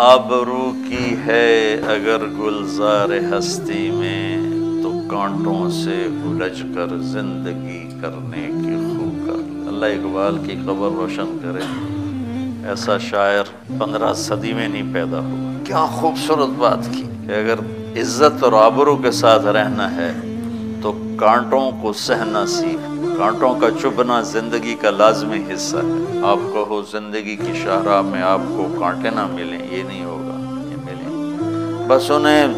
آبرو کی ہے اگر گلزار ہستی میں، تو کانٹوں سے الجھ کر زندگی کرنے کی خو کر۔ اللہ اقبال کی قبر روشن کرے، ایسا شاعر 15 صدی میں نہیں پیدا ہوا۔ کیا خوبصورت بات کی کہ اگر عزت اور آبرو کے ساتھ رہنا ہے تو کانٹوں کو سہنا سیکھ۔ کانٹوں کا چبھنا زندگی کا لازمی حصہ ہے۔ آپ کہو زندگی کی شاہراہ میں آپ کو کانٹے نہ ملیں، یہ نہیں ہوگا، یہ ملیں، بس انہیں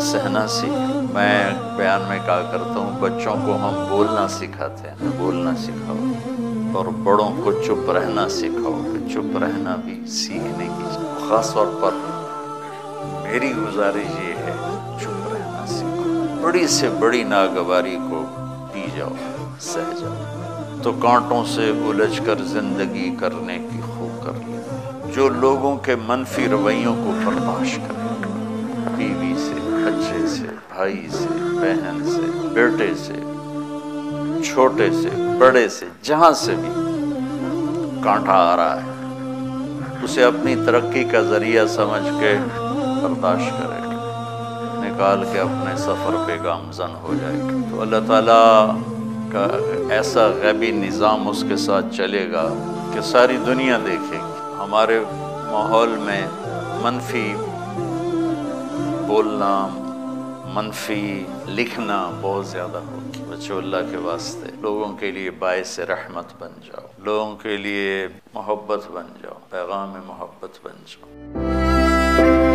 سہنا سیکھ۔ میں بیان میں کہا کرتا ہوں بچوں کو ہم بولنا سکھاتے ہیں، بولنا سکھاؤ، اور بڑوں کو چپ رہنا سکھاؤ کہ چپ رہنا بھی سیکھنے کی چیز۔ خاص طور پر میری گزارش یہ ہے چپ رہنا سیکھو، بڑی سے بڑی ناگواری کو پی جاؤ، سہ جاؤ، تو کانٹوں سے الجھ کر زندگی کرنے کی خو کر لے۔ جو لوگوں کے منفی رویوں کو برداشت کرے، بیوی سے، بچے سے، بھائی سے، بہن سے، بیٹے سے، چھوٹے سے، بڑے سے، جہاں سے بھی کانٹا آ رہا ہے، اسے اپنی ترقی کا ذریعہ سمجھ کے برداشت کرے، نکال کے اپنے سفر پہ گامزن ہو جائے گا، تو اللہ تعالیٰ کا ایسا غیبی نظام اس کے ساتھ چلے گا کہ ساری دنیا دیکھے گی۔ ہمارے ماحول میں منفی بولنا، منفی لکھنا بہت زیادہ ہوگی۔ بچوں اللہ کے واسطے لوگوں کے لیے باعث رحمت بن جاؤ، لوگوں کے لیے محبت بن جاؤ، پیغام محبت بن جاؤ۔